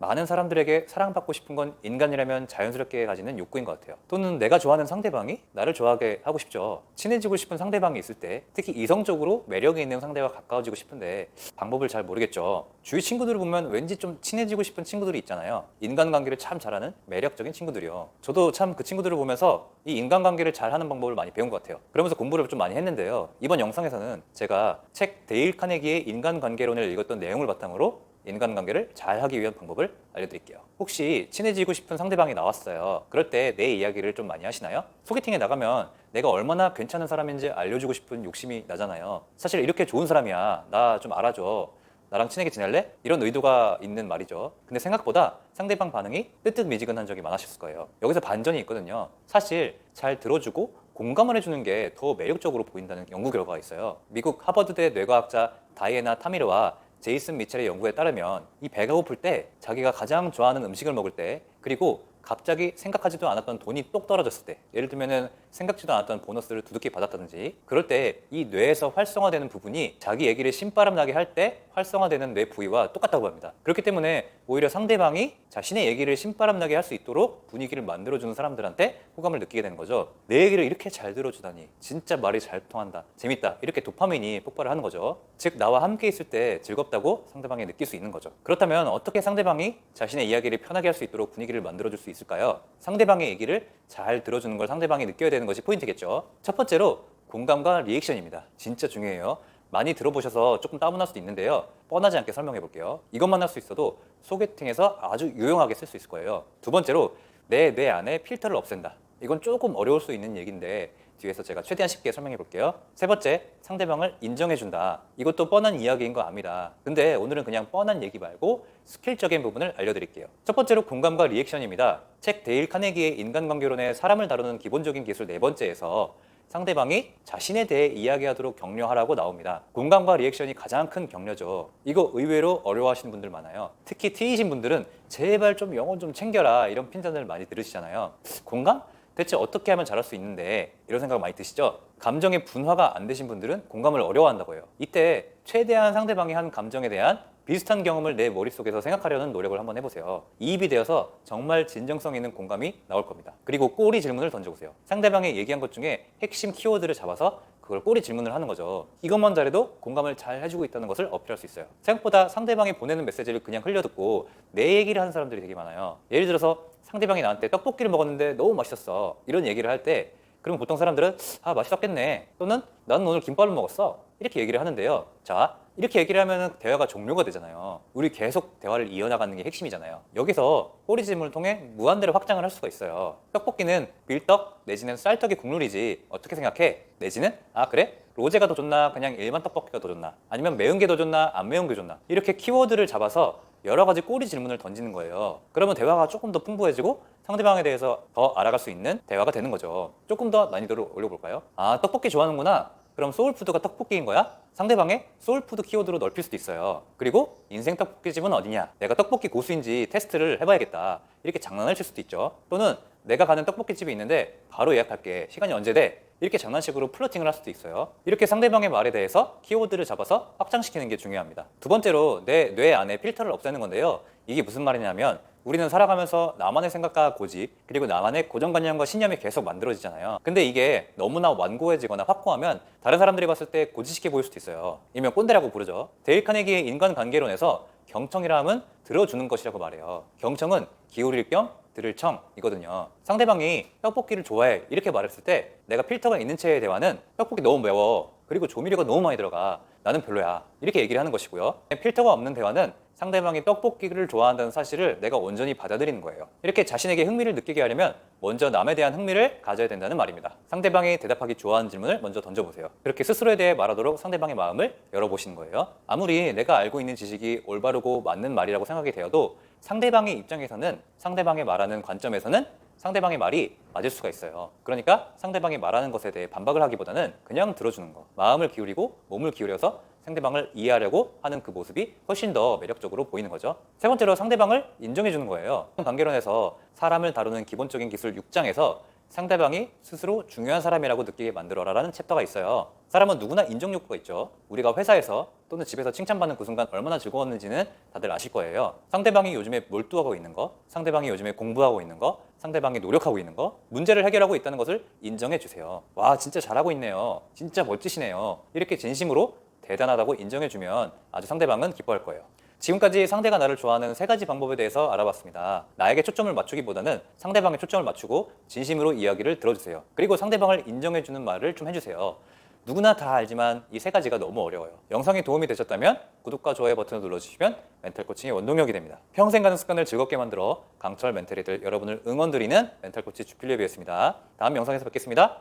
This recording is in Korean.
많은 사람들에게 사랑받고 싶은 건 인간이라면 자연스럽게 가지는 욕구인 것 같아요. 또는 내가 좋아하는 상대방이 나를 좋아하게 하고 싶죠. 친해지고 싶은 상대방이 있을 때 특히 이성적으로 매력이 있는 상대와 가까워지고 싶은데 방법을 잘 모르겠죠. 주위 친구들을 보면 왠지 좀 친해지고 싶은 친구들이 있잖아요. 인간관계를 참 잘하는 매력적인 친구들이요. 저도 참 그 친구들을 보면서 이 인간관계를 잘하는 방법을 많이 배운 것 같아요. 그러면서 공부를 좀 많이 했는데요. 이번 영상에서는 제가 책 데일 카네기의 인간관계론을 읽었던 내용을 바탕으로 인간관계를 잘하기 위한 방법을 알려드릴게요. 혹시 친해지고 싶은 상대방이 나왔어요. 그럴 때 내 이야기를 좀 많이 하시나요? 소개팅에 나가면 내가 얼마나 괜찮은 사람인지 알려주고 싶은 욕심이 나잖아요. 사실 이렇게 좋은 사람이야, 나 좀 알아줘, 나랑 친하게 지낼래? 이런 의도가 있는 말이죠. 근데 생각보다 상대방 반응이 뜨뜻미지근한 적이 많으셨을 거예요. 여기서 반전이 있거든요. 사실 잘 들어주고 공감을 해주는 게 더 매력적으로 보인다는 연구 결과가 있어요. 미국 하버드대 뇌과학자 다이애나 타미르와 제이슨 미첼의 연구에 따르면 이 배가 고플 때, 자기가 가장 좋아하는 음식을 먹을 때, 그리고 갑자기 생각하지도 않았던 돈이 똑 떨어졌을 때, 예를 들면은 생각지도 않았던 보너스를 두둑히 받았다든지, 그럴 때 이 뇌에서 활성화되는 부분이 자기 얘기를 신바람 나게 할 때 활성화되는 뇌 부위와 똑같다고 합니다. 그렇기 때문에 오히려 상대방이 자신의 얘기를 신바람 나게 할 수 있도록 분위기를 만들어주는 사람들한테 호감을 느끼게 되는 거죠. 내 얘기를 이렇게 잘 들어주다니, 진짜 말이 잘 통한다, 재밌다, 이렇게 도파민이 폭발을 하는 거죠. 즉, 나와 함께 있을 때 즐겁다고 상대방이 느낄 수 있는 거죠. 그렇다면 어떻게 상대방이 자신의 이야기를 편하게 할 수 있도록 분위기를 만들어줄 수 있을까요? 상대방의 얘기를 잘 들어주는 걸 상대방이 느껴야 되는 것이 포인트겠죠. 첫 번째로 공감과 리액션입니다. 진짜 중요해요. 많이 들어보셔서 조금 따분할 수도 있는데요. 뻔하지 않게 설명해 볼게요. 이것만 할 수 있어도 소개팅에서 아주 유용하게 쓸 수 있을 거예요. 두 번째로, 내 뇌 안에 필터를 없앤다. 이건 조금 어려울 수 있는 얘기인데 뒤에서 제가 최대한 쉽게 설명해 볼게요. 세 번째, 상대방을 인정해 준다. 이것도 뻔한 이야기인 거 압니다. 근데 오늘은 그냥 뻔한 얘기 말고 스킬적인 부분을 알려드릴게요. 첫 번째로 공감과 리액션입니다. 책 데일 카네기의 인간관계론의 사람을 다루는 기본적인 기술 네 번째에서 상대방이 자신에 대해 이야기하도록 격려하라고 나옵니다. 공감과 리액션이 가장 큰 격려죠. 이거 의외로 어려워하시는 분들 많아요. 특히 T이신 분들은 제발 좀 영어 좀 챙겨라, 이런 핀잔을 많이 들으시잖아요. 공감? 대체 어떻게 하면 잘할 수 있는데, 이런 생각 많이 드시죠? 감정의 분화가 안 되신 분들은 공감을 어려워한다고 해요. 이때 최대한 상대방이 한 감정에 대한 비슷한 경험을 내 머릿속에서 생각하려는 노력을 한번 해보세요. 이입이 되어서 정말 진정성 있는 공감이 나올 겁니다. 그리고 꼬리 질문을 던져보세요. 상대방이 얘기한 것 중에 핵심 키워드를 잡아서 그걸 꼬리 질문을 하는 거죠. 이것만 잘해도 공감을 잘 해주고 있다는 것을 어필할 수 있어요. 생각보다 상대방이 보내는 메시지를 그냥 흘려듣고 내 얘기를 하는 사람들이 되게 많아요. 예를 들어서 상대방이 나한테 떡볶이를 먹었는데 너무 맛있었어, 이런 얘기를 할 때, 그럼 보통 사람들은 아, 맛있었겠네, 또는 나는 오늘 김밥을 먹었어, 이렇게 얘기를 하는데요. 자, 이렇게 얘기를 하면 대화가 종료가 되잖아요. 우리 계속 대화를 이어나가는 게 핵심이잖아요. 여기서 꼬리 질문을 통해 무한대로 확장을 할 수가 있어요. 떡볶이는 밀떡 내지는 쌀떡이 국룰이지, 어떻게 생각해? 내지는 아, 그래? 로제가 더 좋나, 그냥 일반 떡볶이가 더 좋나, 아니면 매운 게 더 좋나, 안 매운 게 좋나, 이렇게 키워드를 잡아서 여러 가지 꼬리 질문을 던지는 거예요. 그러면 대화가 조금 더 풍부해지고 상대방에 대해서 더 알아갈 수 있는 대화가 되는 거죠. 조금 더 난이도를 올려볼까요? 아, 떡볶이 좋아하는구나. 그럼 소울푸드가 떡볶이인 거야? 상대방의 소울푸드 키워드로 넓힐 수도 있어요. 그리고 인생 떡볶이집은 어디냐? 내가 떡볶이 고수인지 테스트를 해봐야겠다, 이렇게 장난을 칠 수도 있죠. 또는 내가 가는 떡볶이집이 있는데 바로 예약할게, 시간이 언제 돼? 이렇게 장난식으로 플러팅을 할 수도 있어요. 이렇게 상대방의 말에 대해서 키워드를 잡아서 확장시키는 게 중요합니다. 두 번째로, 내 뇌 안에 필터를 없애는 건데요. 이게 무슨 말이냐면, 우리는 살아가면서 나만의 생각과 고집, 그리고 나만의 고정관념과 신념이 계속 만들어지잖아요. 근데 이게 너무나 완고해지거나 확고하면 다른 사람들이 봤을 때 고지식해 보일 수도 있어요. 일명 꼰대라고 부르죠. 데일 카네기의 인간관계론에서 경청이라 면 들어주는 것이라고 말해요. 경청은 기울일 겸 들을 청이거든요. 상대방이 떡볶이를 좋아해, 이렇게 말했을 때 내가 필터가 있는 채의 대화는 떡볶이 너무 매워, 그리고 조미료가 너무 많이 들어가, 나는 별로야, 이렇게 얘기를 하는 것이고요. 필터가 없는 대화는 상대방이 떡볶이를 좋아한다는 사실을 내가 온전히 받아들이는 거예요. 이렇게 자신에게 흥미를 느끼게 하려면 먼저 남에 대한 흥미를 가져야 된다는 말입니다. 상대방이 대답하기 좋아하는 질문을 먼저 던져보세요. 그렇게 스스로에 대해 말하도록 상대방의 마음을 열어보시는 거예요. 아무리 내가 알고 있는 지식이 올바르고 맞는 말이라고 생각이 되어도 상대방의 입장에서는, 상대방의 말하는 관점에서는 상대방의 말이 맞을 수가 있어요. 그러니까 상대방이 말하는 것에 대해 반박을 하기보다는 그냥 들어주는 거, 마음을 기울이고 몸을 기울여서 상대방을 이해하려고 하는 그 모습이 훨씬 더 매력적으로 보이는 거죠. 세 번째로, 상대방을 인정해 주는 거예요. 관계론에서 사람을 다루는 기본적인 기술 6장에서 상대방이 스스로 중요한 사람이라고 느끼게 만들어라라는 챕터가 있어요. 사람은 누구나 인정 욕구가 있죠. 우리가 회사에서 또는 집에서 칭찬받는 그 순간 얼마나 즐거웠는지는 다들 아실 거예요. 상대방이 요즘에 몰두하고 있는 거, 상대방이 요즘에 공부하고 있는 거, 상대방이 노력하고 있는 거, 문제를 해결하고 있다는 것을 인정해 주세요. 와, 진짜 잘하고 있네요. 진짜 멋지시네요. 이렇게 진심으로 대단하다고 인정해 주면 아주 상대방은 기뻐할 거예요. 지금까지 상대가 나를 좋아하는 3가지 방법에 대해서 알아봤습니다. 나에게 초점을 맞추기보다는 상대방에 초점을 맞추고 진심으로 이야기를 들어주세요. 그리고 상대방을 인정해주는 말을 좀 해주세요. 누구나 다 알지만 이 3가지가 너무 어려워요. 영상이 도움이 되셨다면 구독과 좋아요 버튼을 눌러주시면 멘탈 코칭의 원동력이 됩니다. 평생 가는 습관을 즐겁게 만들어 강철 멘탈리들 여러분을 응원드리는 멘탈 코치 주필립이었습니다. 다음 영상에서 뵙겠습니다.